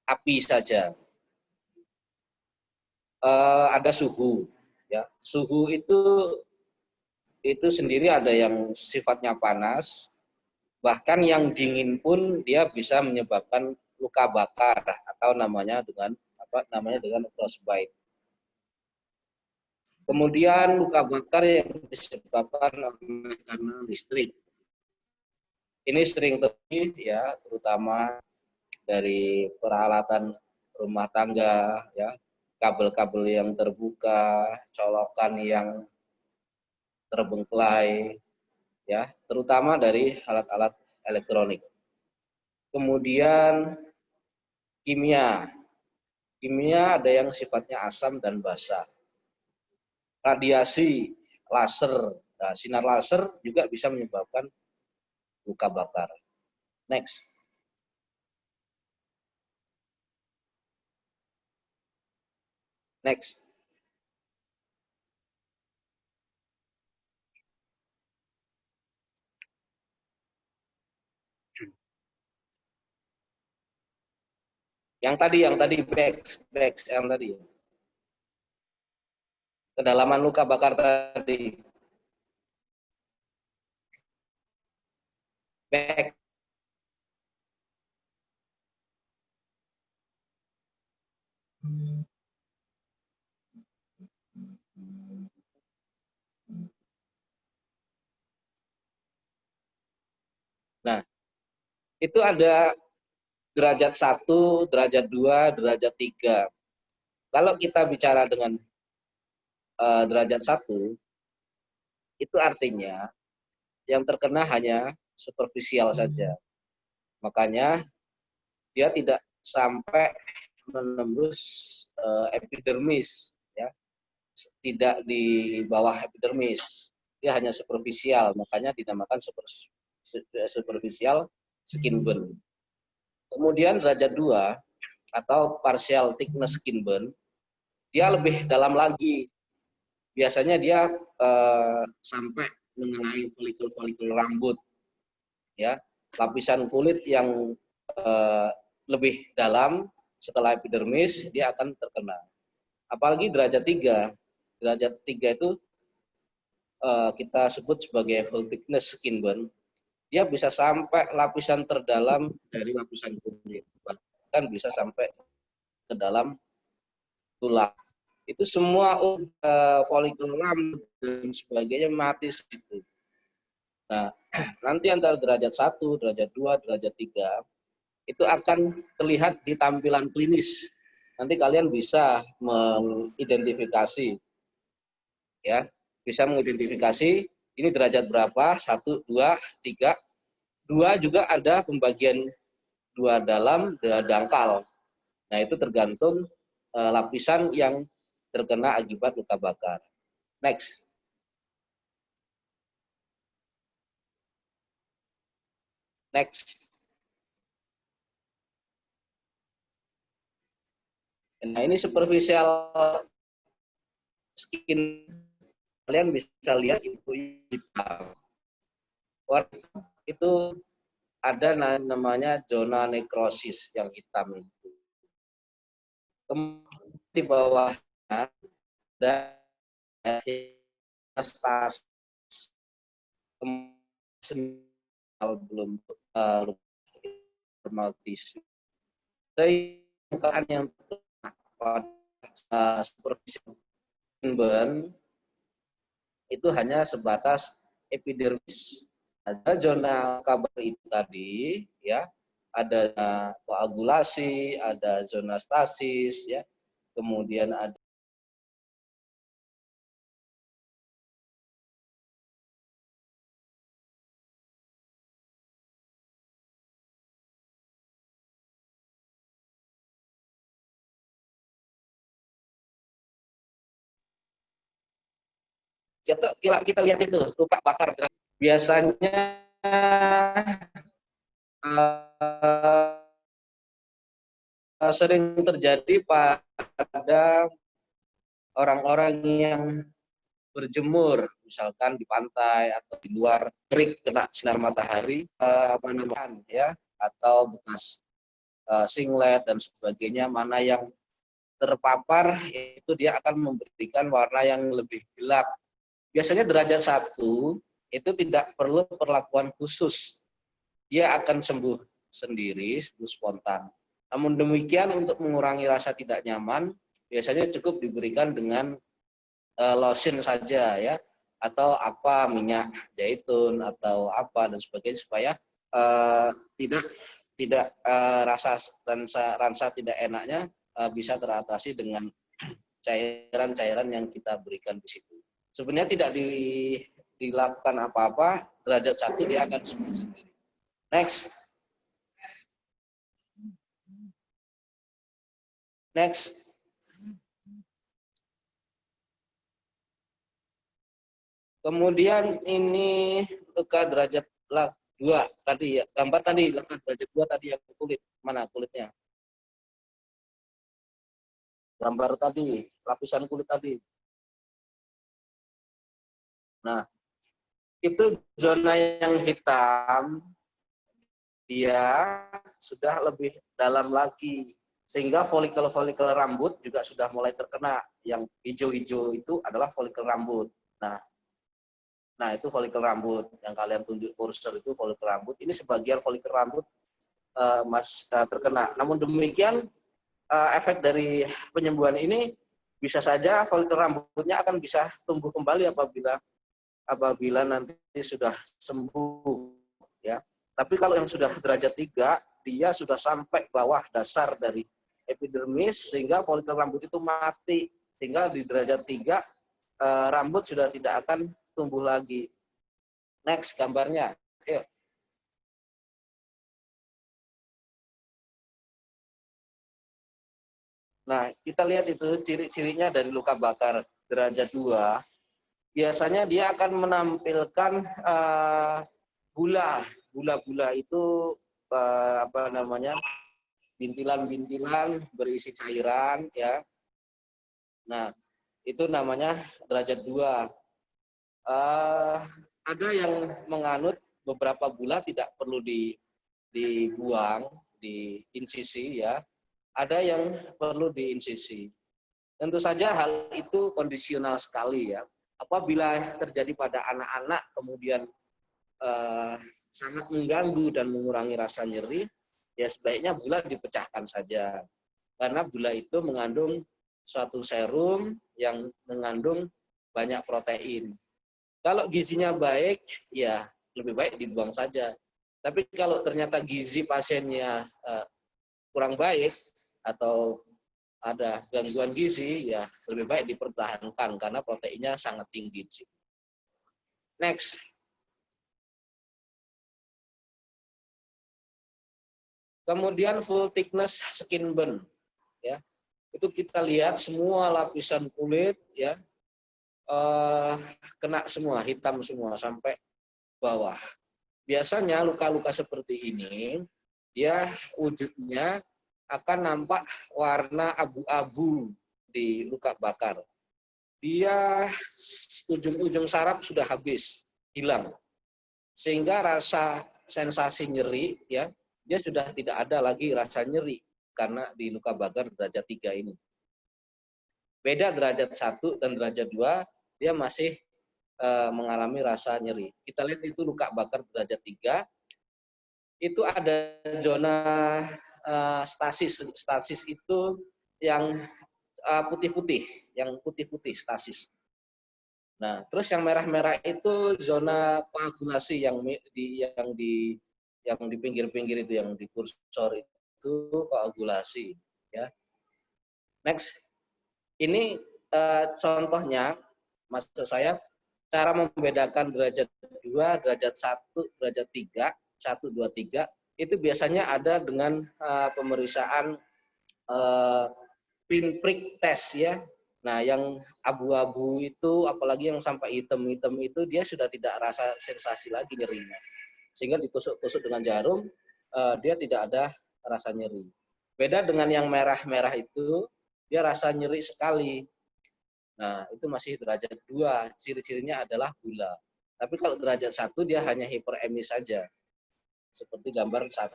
api saja. Ada suhu, ya. Suhu itu sendiri ada yang sifatnya panas, bahkan yang dingin pun dia bisa menyebabkan luka bakar atau namanya dengan frostbite. Kemudian luka bakar yang disebabkan karena listrik. Ini sering terjadi ya, terutama dari peralatan rumah tangga, ya, kabel-kabel yang terbuka, colokan yang terbengkelai, ya, terutama dari alat-alat elektronik. Kemudian kimia ada yang sifatnya asam dan basa. Radiasi laser, nah, sinar laser juga bisa menyebabkan luka bakar. Next. Next. Yang tadi yang tadi. Kedalaman luka bakar tadi. Back. Nah, itu ada derajat 1, derajat 2, derajat 3. Kalau kita bicara dengan derajat 1, itu artinya yang terkena hanya superficial saja. Makanya dia tidak sampai menembus epidermis, ya. Tidak di bawah epidermis. Dia hanya superficial, makanya dinamakan superficial skin burn. Kemudian derajat 2 atau partial thickness skin burn, dia lebih dalam lagi. Biasanya dia sampai mengenai folikel-folikel rambut, ya, lapisan kulit yang lebih dalam setelah epidermis dia akan terkena. Apalagi derajat 3. Derajat 3 itu kita sebut sebagai full thickness skin burn. Dia bisa sampai lapisan terdalam dari lapisan kulit, bahkan bisa sampai ke dalam tulang. Itu semua folikel rambut dan sebagainya mati situ. Nah, nanti antara derajat 1, derajat 2, derajat 3 itu akan terlihat di tampilan klinis. Nanti kalian bisa mengidentifikasi, ya, bisa mengidentifikasi ini derajat berapa, 1, 2, 3. 2 juga ada pembagian 2 dalam, 2 dangkal. Nah, itu tergantung lapisan yang terkena akibat luka bakar. Next. Next. Nah, ini superficial skin. Kalian bisa lihat itu hitam. Itu ada namanya zona nekrosis yang hitam itu. Kemudian di bawahnya ada metastasis, belum normal tisu. Dari permukaan yang superficial burn itu hanya sebatas epidermis. Ada zona kabar itu tadi, ya, ada koagulasi, ada zona stasis, ya, kemudian ada kita lihat itu luka bakar. Biasanya sering terjadi pada orang-orang yang berjemur, misalkan di pantai atau di luar, terik kena sinar matahari, ya, atau bekas singlet dan sebagainya, mana yang terpapar itu dia akan memberikan warna yang lebih gelap. Biasanya derajat 1 itu tidak perlu perlakuan khusus. Dia akan sembuh sendiri, sembuh spontan. Namun demikian untuk mengurangi rasa tidak nyaman, biasanya cukup diberikan dengan lotion saja ya, atau apa minyak zaitun atau apa dan sebagainya supaya tidak rasa tidak enaknya bisa teratasi dengan cairan-cairan yang kita berikan di situ. Sebenarnya tidak dilakukan apa-apa, derajat 1 dia akan sembuh sendiri. Next. Next. Kemudian ini luka derajat 2 tadi ya, gambar tadi luka derajat 2 tadi yang kulit, mana kulitnya? Gambar tadi, lapisan kulit tadi. Nah, itu zona yang hitam, dia sudah lebih dalam lagi. Sehingga folikel-folikel rambut juga sudah mulai terkena. Yang hijau-hijau itu adalah folikel rambut. Nah, itu folikel rambut. Yang kalian tunjuk kursor itu folikel rambut. Ini sebagian folikel rambut terkena. Namun demikian, efek dari penyembuhan ini bisa saja folikel rambutnya akan bisa tumbuh kembali apabila nanti sudah sembuh ya. Tapi kalau yang sudah derajat 3, dia sudah sampai bawah dasar dari epidermis sehingga folikel rambut itu mati, sehingga di derajat 3 rambut sudah tidak akan tumbuh lagi. Next gambarnya. Yuk. Nah, kita lihat itu ciri-cirinya dari luka bakar derajat 2. Biasanya dia akan menampilkan bula-bula itu bintilan-bintilan berisi cairan ya. Nah, itu namanya derajat 2. Ada yang menganut beberapa bula tidak perlu dibuang di insisi ya. Ada yang perlu diinsisi. Tentu saja hal itu kondisional sekali ya. Apabila terjadi pada anak-anak kemudian sangat mengganggu dan mengurangi rasa nyeri, ya sebaiknya bula dipecahkan saja. Karena bula itu mengandung suatu serum yang mengandung banyak protein. Kalau gizinya baik, ya lebih baik dibuang saja. Tapi kalau ternyata gizi pasiennya kurang baik, atau ada gangguan gizi, ya lebih baik dipertahankan karena proteinnya sangat tinggi. Next. Kemudian full thickness skin burn, ya itu kita lihat semua lapisan kulit ya kena semua, hitam semua sampai bawah. Biasanya luka-luka seperti ini, dia wujudnya akan nampak warna abu-abu di luka bakar. Dia ujung-ujung saraf sudah habis, hilang. Sehingga rasa sensasi nyeri, ya, dia sudah tidak ada lagi rasa nyeri karena di luka bakar derajat 3 ini. Beda derajat 1 dan derajat 2, dia masih mengalami rasa nyeri. Kita lihat itu luka bakar derajat 3, itu ada zona stasis. Stasis itu yang putih-putih, stasis. Nah, terus yang merah-merah itu zona koagulasi yang di pinggir-pinggir itu, yang di kursor itu koagulasi, ya. Next, ini contohnya, maksud saya cara membedakan derajat 2, derajat 1, derajat 3, 1, 2, 3 itu biasanya ada dengan pemeriksaan pinprick test ya. Nah, yang abu-abu itu, apalagi yang sampai hitam-hitam itu, dia sudah tidak rasa sensasi lagi nyerinya. Sehingga ditusuk-tusuk dengan jarum, dia tidak ada rasa nyeri. Beda dengan yang merah-merah itu, dia rasa nyeri sekali. Nah, itu masih derajat 2, ciri-cirinya adalah bula. Tapi kalau derajat 1, dia hanya hiperemis saja. Seperti gambar 1.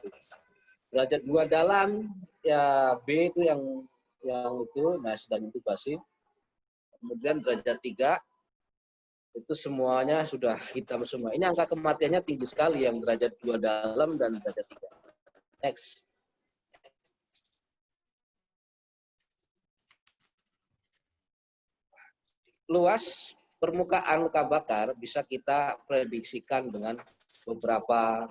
Derajat 2 dalam, ya B itu yang itu, nah sedang intubasi. Kemudian derajat 3 itu semuanya sudah hitam semua. Ini angka kematiannya tinggi sekali yang derajat 2 dalam dan derajat 3. Next. Luas permukaan luka bakar bisa kita prediksikan dengan beberapa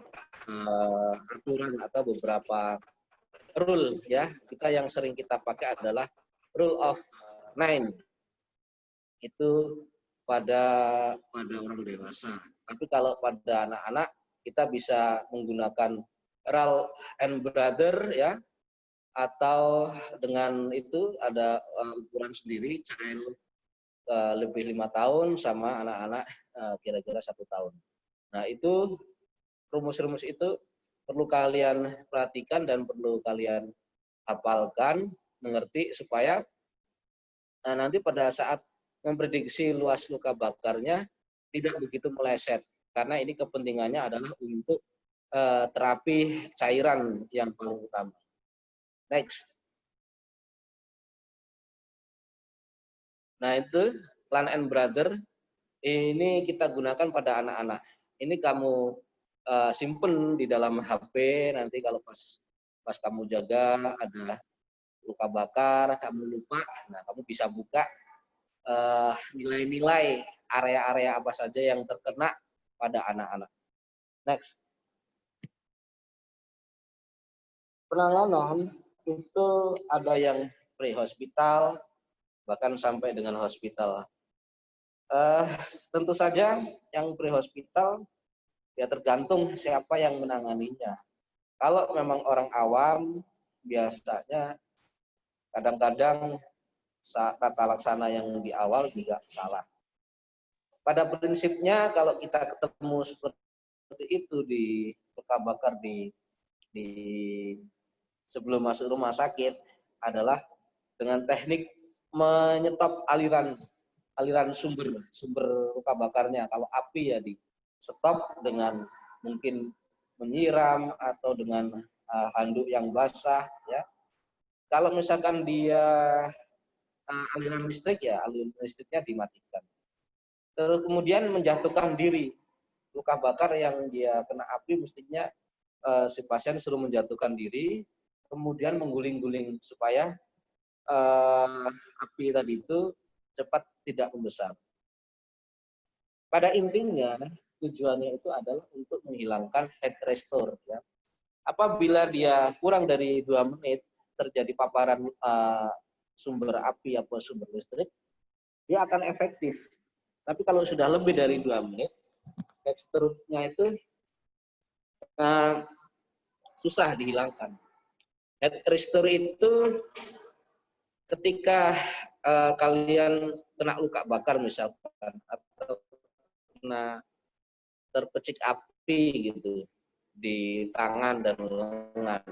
aturan atau beberapa rule ya. Kita yang sering kita pakai adalah rule of 9. Itu pada orang dewasa. Tapi kalau pada anak-anak kita bisa menggunakan Ralph and Brother ya, atau dengan itu ada ukuran sendiri, child lebih 5 tahun sama anak-anak kira-kira 1 tahun. Nah itu rumus-rumus itu perlu kalian perhatikan dan perlu kalian hafalkan, mengerti supaya nanti pada saat memprediksi luas luka bakarnya tidak begitu meleset. Karena ini kepentingannya adalah untuk terapi cairan yang paling utama. Next. Nah itu Plan and Brother ini kita gunakan pada anak-anak. Ini kamu simpen di dalam HP nanti kalau pas kamu jaga ada luka bakar, kamu lupa, nah kamu bisa buka nilai-nilai area-area apa saja yang terkena pada anak-anak. Next. Penanganan itu ada yang pre-hospital, bahkan sampai dengan hospital. Tentu saja yang pre-hospital ya tergantung siapa yang menanganinya. Kalau memang orang awam, biasanya kadang-kadang tata laksana yang di awal juga salah. Pada prinsipnya kalau kita ketemu seperti itu di luka bakar di sebelum masuk rumah sakit adalah dengan teknik menyetop aliran sumber luka bakarnya. Kalau api ya di stop dengan mungkin menyiram atau dengan handuk yang basah ya. Kalau misalkan dia aliran listrik ya aliran listriknya dimatikan. Terus kemudian menjatuhkan diri. Luka bakar yang dia kena api mestinya si pasien suruh menjatuhkan diri, kemudian mengguling-guling supaya api tadi itu cepat tidak membesar. Pada intinya tujuannya itu adalah untuk menghilangkan heat restore. Ya. Apabila dia kurang dari 2 menit terjadi paparan sumber api atau sumber listrik, dia akan efektif. Tapi kalau sudah lebih dari 2 menit, teksturnya itu susah dihilangkan. Heat restore itu ketika kalian kena luka bakar misalkan atau kena terpecik api gitu di tangan dan lengan.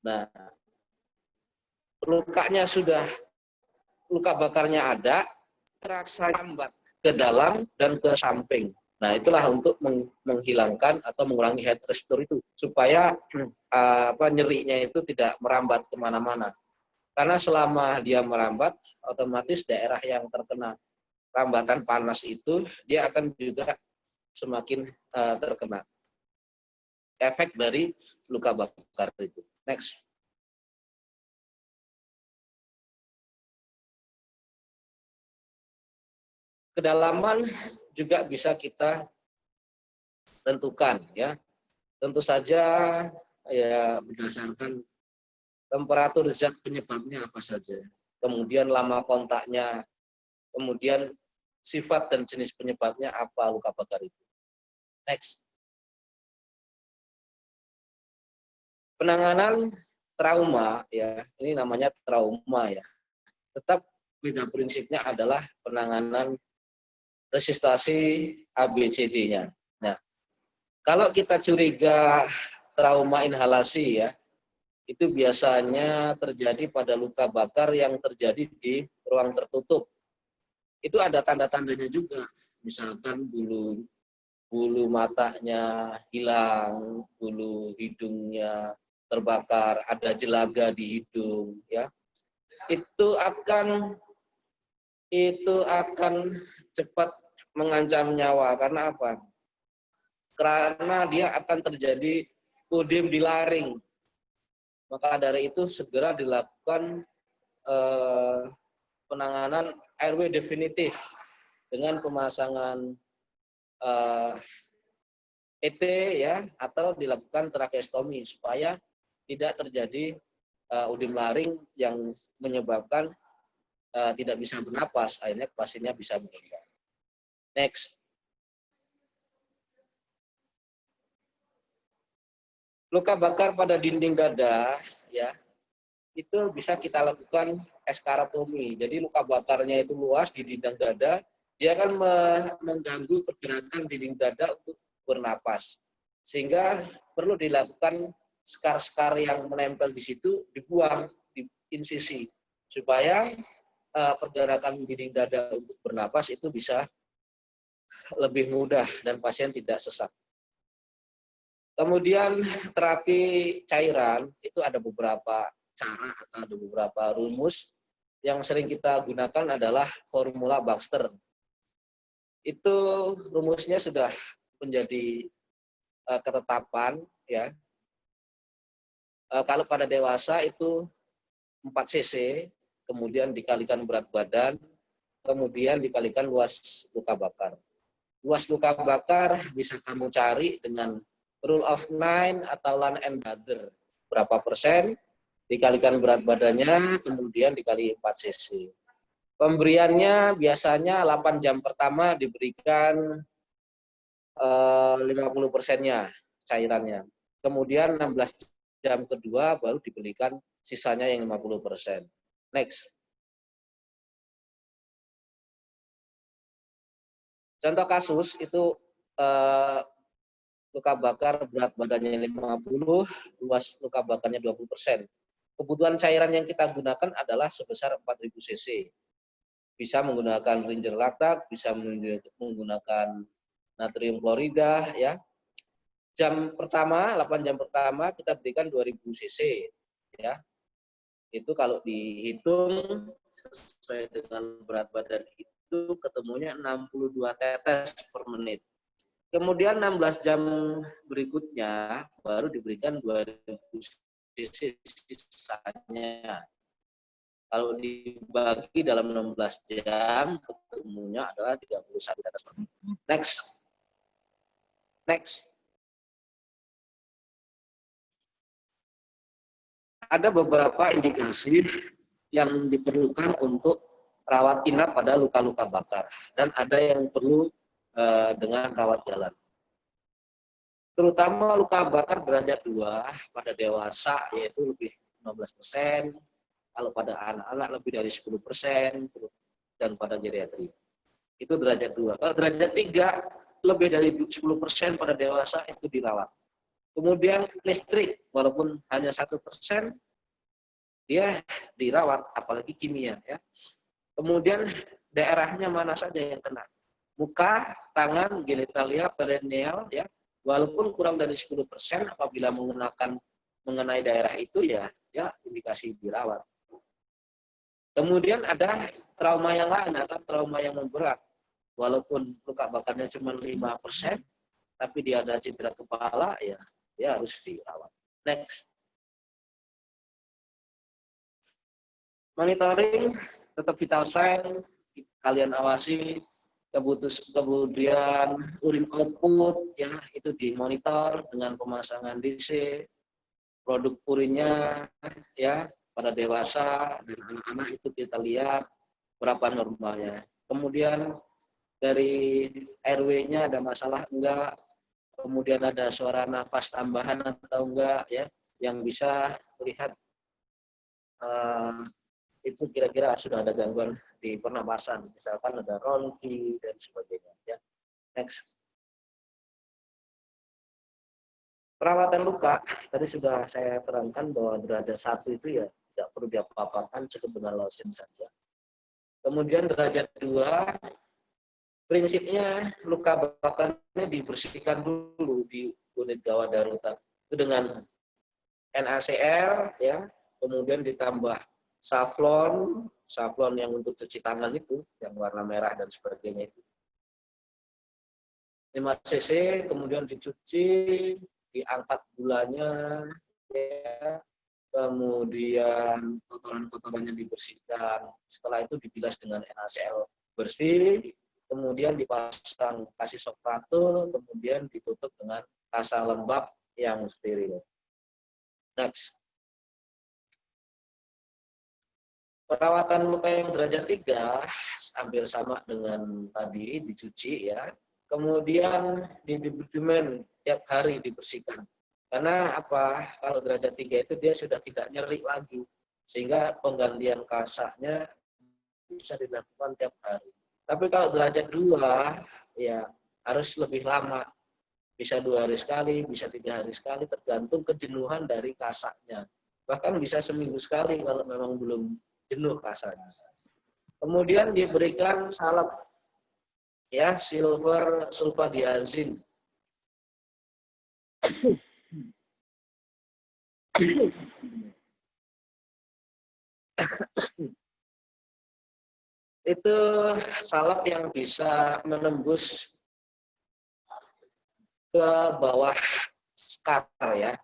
Nah, luka bakarnya ada, terasa lambat ke dalam dan ke samping. Nah, itulah untuk menghilangkan atau mengurangi heat restore itu supaya nyerinya itu tidak merambat kemana-mana. Karena selama dia merambat, otomatis daerah yang terkena rambatan panas itu dia akan juga semakin terkena efek dari luka bakar itu. Next. Kedalaman juga bisa kita tentukan ya. Tentu saja ya berdasarkan temperatur zat penyebabnya apa saja. Kemudian lama kontaknya, kemudian sifat dan jenis penyebabnya apa luka bakar itu. Next. Penanganan trauma ya, ini namanya trauma ya. Tetap beda prinsipnya adalah penanganan resistasi ABCD-nya. Nah, kalau kita curiga trauma inhalasi ya, itu biasanya terjadi pada luka bakar yang terjadi di ruang tertutup. Itu ada tanda-tandanya juga, misalkan bulu matanya hilang, bulu hidungnya terbakar, ada jelaga di hidung, ya, itu akan cepat mengancam nyawa. Karena apa? Karena dia akan terjadi ödem di laring. Maka dari itu segera dilakukan penanganan airway definitif dengan pemasangan ET, ya, atau dilakukan trakeostomi supaya tidak terjadi ödem laring yang menyebabkan tidak bisa bernapas, akhirnya pasiennya bisa meninggal. Next. Luka bakar pada dinding dada, ya, itu bisa kita lakukan eskarotomi. Jadi luka bakarnya itu luas di dinding dada, dia akan mengganggu pergerakan dinding dada untuk bernapas. Sehingga perlu dilakukan skar-skar yang menempel di situ dibuang di insisi supaya pergerakan dinding dada untuk bernapas itu bisa lebih mudah dan pasien tidak sesak. Kemudian terapi cairan itu ada beberapa cara atau ada beberapa rumus. Yang sering kita gunakan adalah formula Baxter. Itu rumusnya sudah menjadi ketetapan, ya. Kalau pada dewasa itu 4 cc, kemudian dikalikan berat badan, kemudian dikalikan luas luka bakar. Luas luka bakar bisa kamu cari dengan rule of 9 atau Land and Brother. Berapa persen, dikalikan berat badannya, kemudian dikali 4 cc. Pemberiannya biasanya 8 jam pertama diberikan 50%-nya cairannya. Kemudian 16 jam kedua baru diberikan sisanya yang 50%. Next. Contoh kasus itu luka bakar berat badannya 50, luas luka bakarnya 20%. Kebutuhan cairan yang kita gunakan adalah sebesar 4.000 cc. Bisa menggunakan Ringer Lactate, bisa menggunakan natrium klorida, ya. Jam pertama, 8 jam pertama kita berikan 2000 cc, ya. Itu kalau dihitung sesuai dengan berat badan itu ketemunya 62 tetes per menit. Kemudian 16 jam berikutnya baru diberikan 2000 cc sisanya. Kalau dibagi dalam 16 jam ketemunya adalah 31 tetes per menit. Next. Next. Ada beberapa indikasi yang diperlukan untuk rawat inap pada luka-luka bakar dan ada yang perlu dengan rawat jalan. Terutama luka bakar derajat 2 pada dewasa yaitu lebih 15%, kalau pada anak-anak lebih dari 10%, dan pada geriatri. Itu derajat 2. Kalau derajat 3 lebih dari 10% pada dewasa itu dirawat. Kemudian listrik, walaupun hanya 1%, dia dirawat, apalagi kimia, ya. Kemudian daerahnya mana saja yang kena? Muka, tangan, genitalia, perineal, ya. Walaupun kurang dari 10%, apabila mengenai daerah itu, ya indikasi dirawat. Kemudian ada trauma yang lain atau trauma yang memberat. Walaupun luka bakarnya cuma 5%, tapi dia ada cedera kepala, ya dia harus dirawat. Next. Monitoring, tetap vital sign, kalian awasi, kemudian urin output, ya itu dimonitor dengan pemasangan DC, produk urinnya, ya pada dewasa dan anak-anak itu kita lihat berapa normalnya. Kemudian dari RW-nya ada masalah enggak, kemudian ada suara nafas tambahan atau enggak, ya, yang bisa melihat itu kira-kira sudah ada gangguan di pernapasan, misalkan ada ronki dan sebagainya, ya. Next. Perawatan luka tadi sudah saya terangkan bahwa derajat 1 itu ya tidak perlu diapa-apakan, cukup dengan lotion saja. Kemudian derajat 2 prinsipnya luka bakarnya dibersihkan dulu di unit gawat darurat itu dengan NaCl ya, kemudian ditambah safflon yang untuk cuci tangan itu, yang warna merah dan sebagainya itu. 5 cc, kemudian dicuci, diangkat gulanya, ya, kemudian kotoran-kotorannya dibersihkan. Setelah itu dibilas dengan NaCl bersih, kemudian dipasang kasih sofratul, kemudian ditutup dengan kasa lembab yang steril. Next. Perawatan luka yang derajat 3 hampir sama dengan tadi, dicuci ya. Kemudian didiemen tiap hari dibersihkan. Karena apa? Kalau derajat 3 itu dia sudah tidak nyeri lagi. Sehingga penggantian kasanya bisa dilakukan tiap hari. Tapi kalau derajat 2 ya harus lebih lama. Bisa 2 hari sekali, bisa 3 hari sekali, tergantung kejenuhan dari kasaknya. Bahkan bisa seminggu sekali kalau memang belum jenuh kasarnya. Kemudian diberikan salep ya, silver sulfadiazin. Itu salep yang bisa menembus ke bawah sekar ya.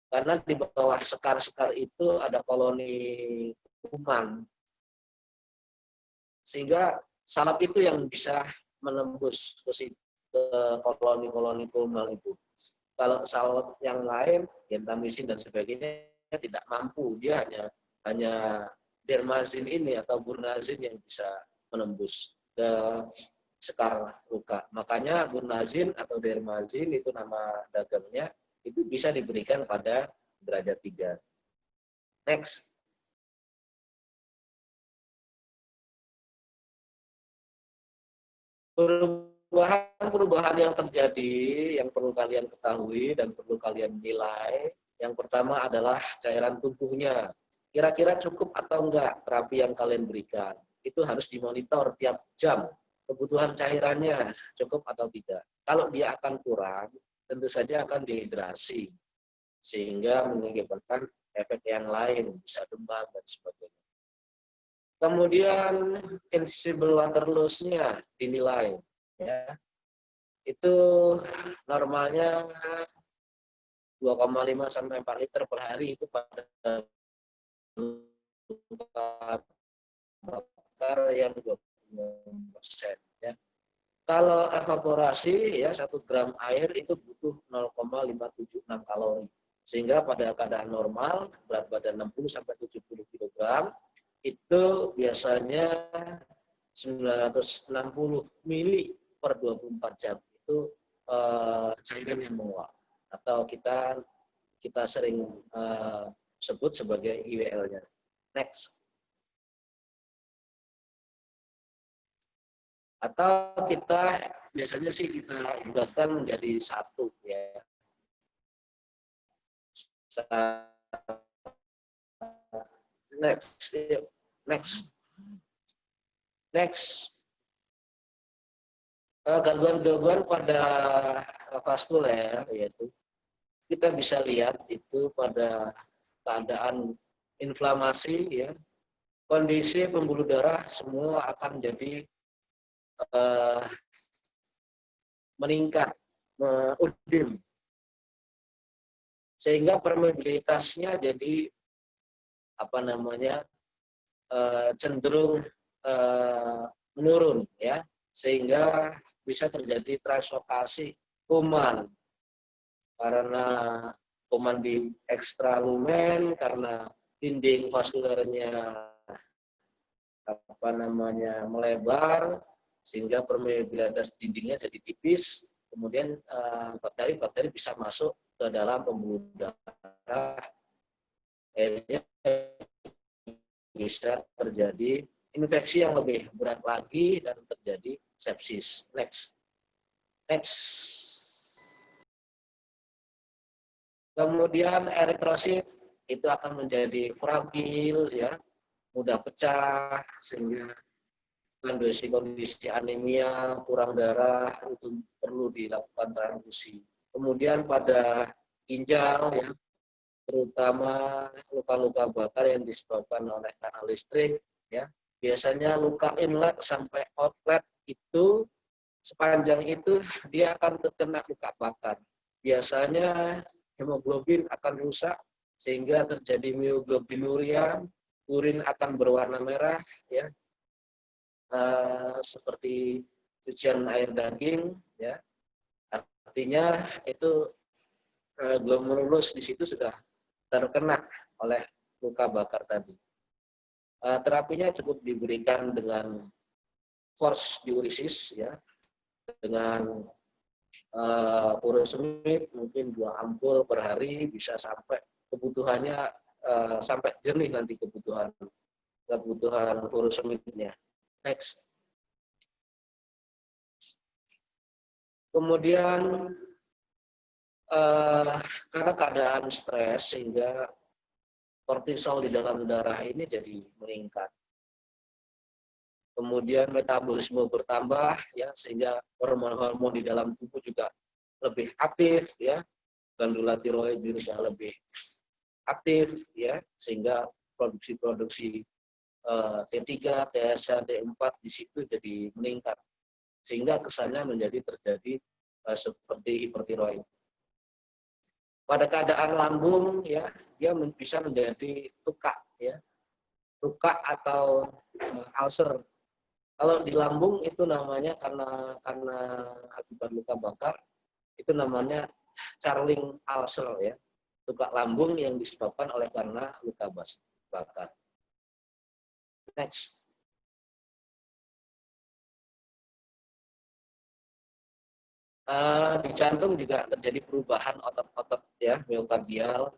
Karena di bawah sekar-sekar itu ada koloni kuman. Sehingga salep itu yang bisa menembus ke koloni-koloni kuman itu. Kalau salep yang lain, gentamisin dan sebagainya tidak mampu. Dia hanya dermazin ini atau burnazin yang bisa menembus ke sekar luka. Makanya burnazin atau dermazin itu nama dagangnya, itu bisa diberikan pada derajat 3. Next. Perubahan yang terjadi yang perlu kalian ketahui dan perlu kalian nilai. Yang pertama adalah cairan tubuhnya. Kira-kira cukup atau enggak terapi yang kalian berikan. Itu harus dimonitor tiap jam. Kebutuhan cairannya cukup atau tidak. Kalau dia akan kurang, tentu saja akan dehidrasi. Sehingga mengakibatkan efek yang lain, bisa demam dan sebagainya. Kemudian invisible water loss-nya dinilai, ya. Itu normalnya 2,5 sampai 4 liter per hari itu pada bakar yang 20%, ya. Kalau evaporasi ya 1 gram air itu butuh 0,576 kalori. Sehingga pada keadaan normal berat badan 60 sampai 70 kg itu biasanya 960 mili per 24 jam. Itu cairan yang menguap atau kita sering sebut sebagai IWL-nya. Next. Atau kita biasanya sih kita bulatkan menjadi 1 ya. Next. Gangguan-gangguan pada vaskuler, yaitu kita bisa lihat itu pada keadaan inflamasi ya, kondisi pembuluh darah semua akan jadi meningkat, udim, sehingga permeabilitasnya jadi cenderung menurun ya, sehingga bisa terjadi translokasi kuman karena kuman di ekstralumen, karena dinding vaskulernya melebar sehingga permeabilitas dindingnya jadi tipis, kemudian bakteri-bakteri bisa masuk ke dalam pembuluh darah, akhirnya bisa terjadi infeksi yang lebih berat lagi dan terjadi sepsis. Next. Kemudian eritrosit itu akan menjadi fragil ya, mudah pecah, sehingga kondisi anemia, kurang darah itu perlu dilakukan transfusi. Kemudian pada ginjal ya, terutama luka-luka bakar yang disebabkan oleh kanal listrik, ya. Biasanya luka inlet sampai outlet itu sepanjang itu dia akan terkena luka bakar. Biasanya hemoglobin akan rusak sehingga terjadi mioglobinuria, urin akan berwarna merah, ya, seperti cucian air daging, ya. Artinya itu glomerulus di situ sudah terkena oleh luka bakar tadi. Terapinya cukup diberikan dengan force diuresis, ya, dengan furosemid mungkin 2 ampul per hari, bisa sampai kebutuhannya sampai jernih nanti kebutuhan furosemidnya. Next. Kemudian karena keadaan stres sehingga kortisol di dalam darah ini jadi meningkat. Kemudian metabolisme bertambah, ya, sehingga hormon-hormon di dalam tubuh juga lebih aktif, ya. Glandula tiroid juga lebih aktif, ya, sehingga produksi T3, TSH, T4 di situ jadi meningkat. Sehingga kesannya terjadi seperti hipertiroid. Pada keadaan lambung, ya, dia bisa menjadi tukak, ya, tukak atau ulcer. Kalau di lambung itu namanya karena akibat luka bakar itu namanya Charling ulcer, ya, tukak lambung yang disebabkan oleh karena luka bakar. Next. Di jantung juga terjadi perubahan otot-otot, ya, miokardial.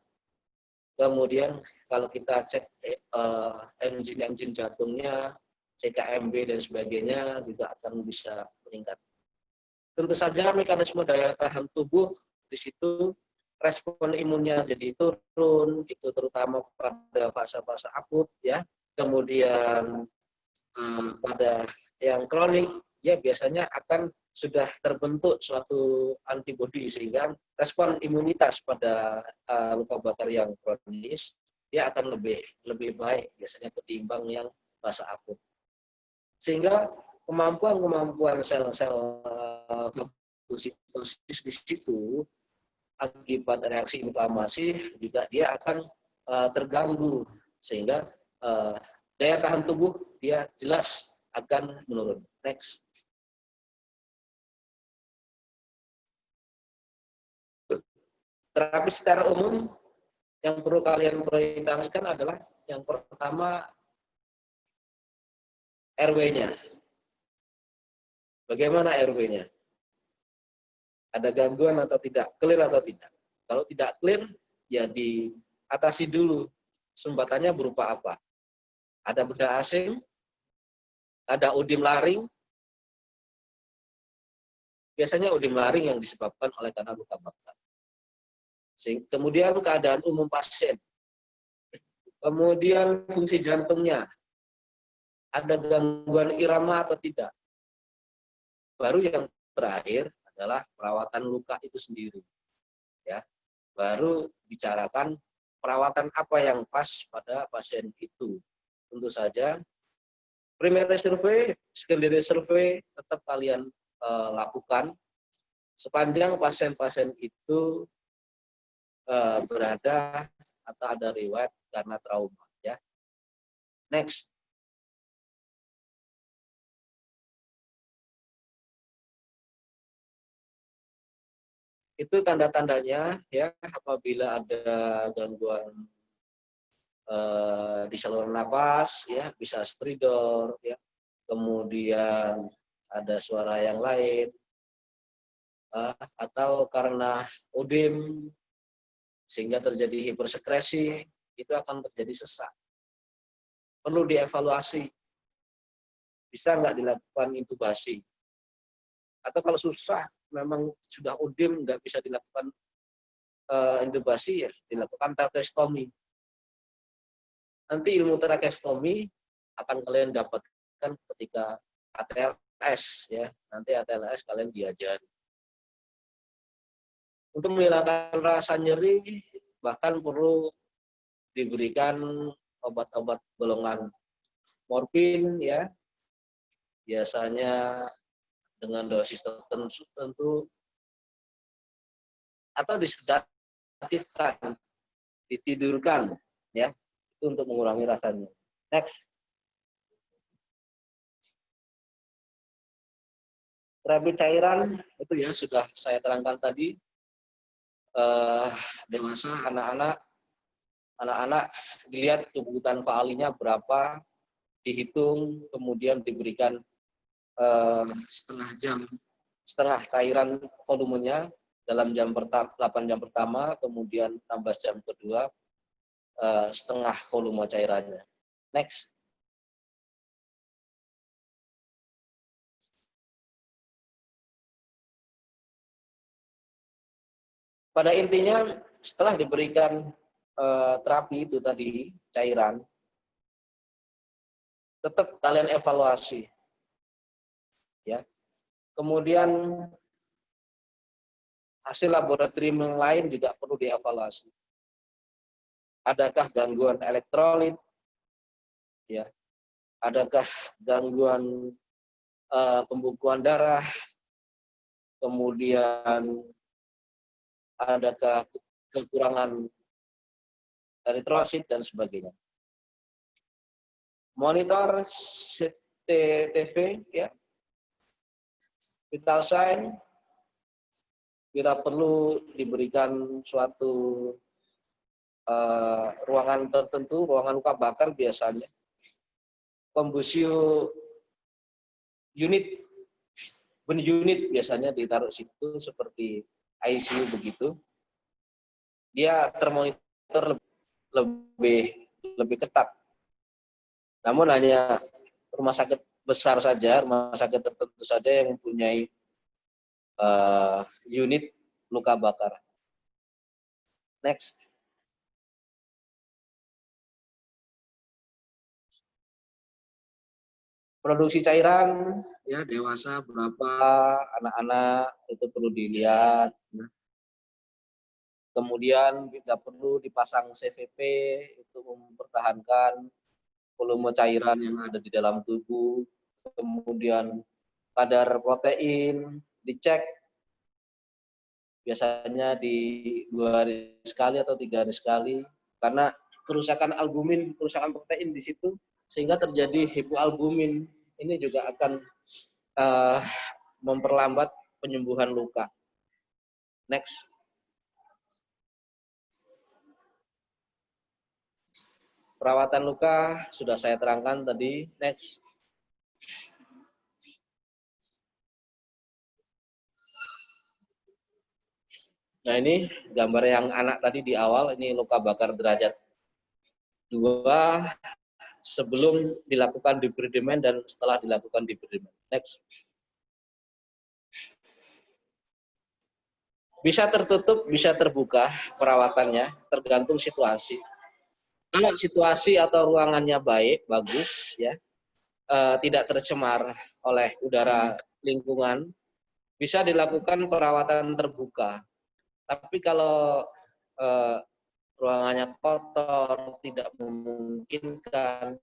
Kemudian kalau kita cek engine jantungnya, CKMB dan sebagainya juga akan bisa meningkat. Tentu saja mekanisme daya tahan tubuh di situ respon imunnya jadi turun, itu terutama pada fase-fase akut, ya. Kemudian pada yang kronik, ya, biasanya akan sudah terbentuk suatu antibodi sehingga respon imunitas pada luka bakar yang kronis dia akan lebih baik biasanya ketimbang yang fase akut. Sehingga kemampuan sel-sel fagositosis di situ akibat reaksi inflamasi juga dia akan terganggu sehingga daya tahan tubuh dia jelas akan menurun. Next. Terapi secara umum yang perlu kalian prioritaskan adalah yang pertama RW-nya. Bagaimana RW-nya? Ada gangguan atau tidak? Clear atau tidak? Kalau tidak clear, ya diatasi dulu. Sumbatannya berupa apa? Ada benda asing, ada udim laring. Biasanya udim laring yang disebabkan oleh karena luka bakar. Kemudian keadaan umum pasien. Kemudian fungsi jantungnya. Ada gangguan irama atau tidak. Baru yang terakhir adalah perawatan luka itu sendiri. Ya. Baru bicarakan perawatan apa yang pas pada pasien itu. Tentu saja primary survey, secondary survey tetap kalian lakukan sepanjang pasien-pasien itu berada atau ada riwayat karena trauma, ya. Next. Itu tanda-tandanya, ya, apabila ada gangguan di saluran napas, ya, bisa stridor, ya. Kemudian ada suara yang lain atau karena udim sehingga terjadi hipersekresi, itu akan terjadi sesak. Perlu dievaluasi. Bisa nggak dilakukan intubasi? Atau kalau susah, memang sudah udim, nggak bisa dilakukan intubasi, ya dilakukan tracheostomy. Nanti ilmu tracheostomy akan kalian dapatkan ketika ATLS, ya. Nanti ATLS kalian diajari. Untuk menghilangkan rasa nyeri, bahkan perlu diberikan obat-obat golongan morfin ya, biasanya dengan dosis tertentu atau disedatifkan, ditidurkan ya, itu untuk mengurangi rasanya. Next. Terapi cairan itu ya sudah saya terangkan tadi. Dewasa, anak-anak dilihat kebutuhan faalinya berapa, dihitung, kemudian diberikan setengah cairan volumenya dalam jam pertama, 8 jam pertama, kemudian 16 jam kedua setengah volume cairannya. Next. Pada intinya setelah diberikan terapi itu tadi cairan, tetap kalian evaluasi, ya. Kemudian hasil laboratorium yang lain juga perlu dievaluasi. Adakah gangguan elektrolit, ya? Adakah gangguan pembekuan darah, kemudian adakah kekurangan eritrosit dan sebagainya. Monitor CTTV, ya, vital sign, bila perlu diberikan suatu ruangan tertentu, ruangan luka bakar biasanya. Kombusio unit, unit biasanya ditaruh situ seperti ICU begitu. Dia termonitor lebih ketat. Namun hanya rumah sakit besar saja, rumah sakit tertentu saja yang mempunyai unit luka bakar. Next. Produksi cairan, ya, dewasa berapa, anak-anak itu perlu dilihat. Ya. Kemudian bila perlu dipasang CVP itu mempertahankan volume cairan yang ada di dalam tubuh. Kemudian kadar protein dicek, biasanya di 2 hari sekali atau 3 hari sekali, karena kerusakan albumin, kerusakan protein di situ, sehingga terjadi hipoalbumin. Ini juga akan memperlambat penyembuhan luka. Next. Perawatan luka sudah saya terangkan tadi. Next. Nah, ini gambar yang anak tadi di awal, ini luka bakar derajat 2 sebelum dilakukan debridement dan setelah dilakukan debridement. Next. Bisa tertutup, bisa terbuka perawatannya, tergantung situasi. Kalau situasi atau ruangannya baik, bagus, ya, tidak tercemar oleh udara lingkungan, bisa dilakukan perawatan terbuka. Tapi kalau ruangannya kotor, tidak memungkinkan,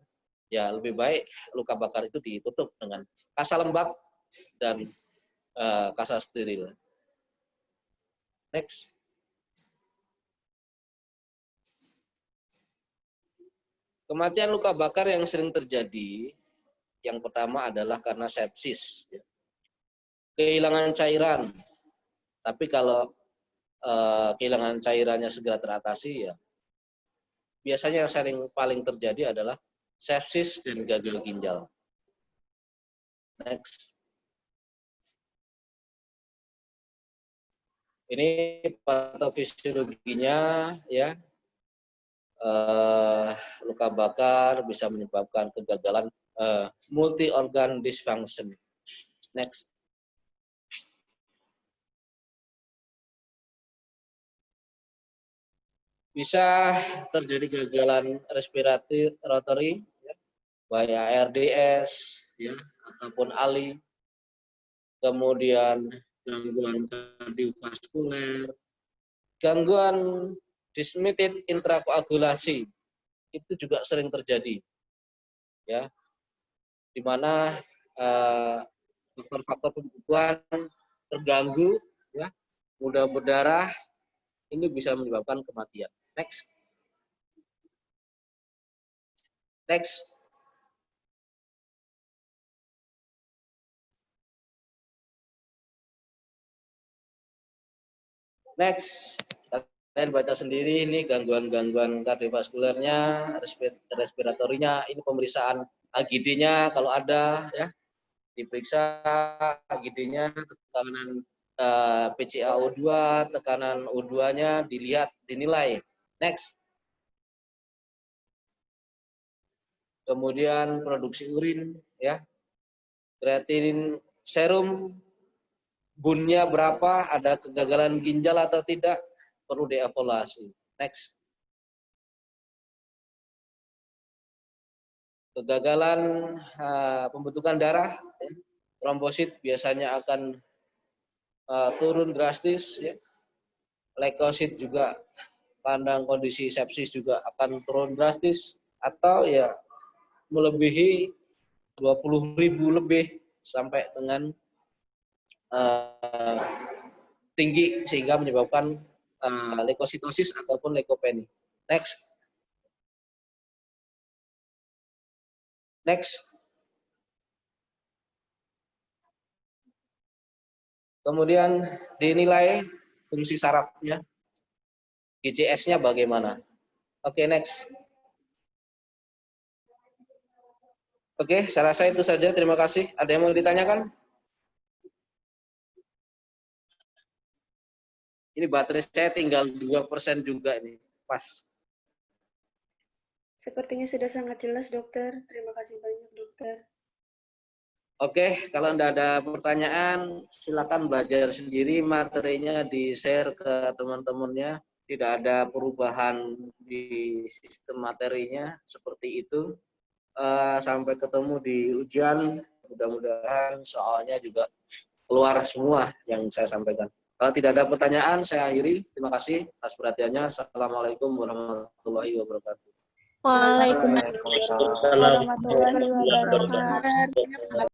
ya lebih baik luka bakar itu ditutup dengan kasa lembab dan kasa steril. Next. Kematian luka bakar yang sering terjadi, yang pertama adalah karena sepsis. Kehilangan cairan. Tapi kalau kehilangan cairannya segera teratasi, ya biasanya yang paling terjadi adalah sepsis dan gagal ginjal. Next. Ini patofisiologinya, ya. Luka bakar bisa menyebabkan kegagalan multi organ dysfunction. Next. Bisa terjadi gagalan respiratory, ya, baik ARDS, ya, ataupun ALI. Kemudian gangguan kardiovaskuler, gangguan disseminated intrakoagulasi itu juga sering terjadi, ya, di mana faktor-faktor pembekuan terganggu, ya, mudah berdarah, ini bisa menyebabkan kematian. Next. Next. Next. Kalian baca sendiri ini gangguan-gangguan kardiovaskulernya, respiratorinya, ini pemeriksaan AGD-nya kalau ada, ya, diperiksa AGD-nya, tekanan PCaO2, tekanan O2-nya dilihat, dinilai. Next. Kemudian produksi urin, ya, kreatinin serum, bunnya berapa, ada kegagalan ginjal atau tidak, perlu dievaluasi. Next. Kegagalan pembentukan darah, ya, trombosit biasanya akan turun drastis, ya. Leukosit juga, tanda kondisi sepsis juga akan turun drastis, atau ya melebihi 20.000 lebih sampai dengan tinggi sehingga menyebabkan leukositosis ataupun leukopenia. Next. Next. Kemudian dinilai fungsi sarafnya, GCS-nya bagaimana. Oke, next. Oke, saya rasa itu saja. Terima kasih. Ada yang mau ditanyakan? Ini baterai saya tinggal 2% juga ini. Pas. Sepertinya sudah sangat jelas, dokter. Terima kasih banyak, dokter. Oke, kalau tidak ada pertanyaan, silakan belajar sendiri, materinya di-share ke teman-temannya. Tidak ada perubahan di sistem materinya, seperti itu. Sampai ketemu di ujian, mudah-mudahan soalnya juga keluar semua yang saya sampaikan. Kalau tidak ada pertanyaan, saya akhiri. Terima kasih atas perhatiannya. Assalamualaikum warahmatullahi wabarakatuh. Waalaikumsalam warahmatullahi wabarakatuh.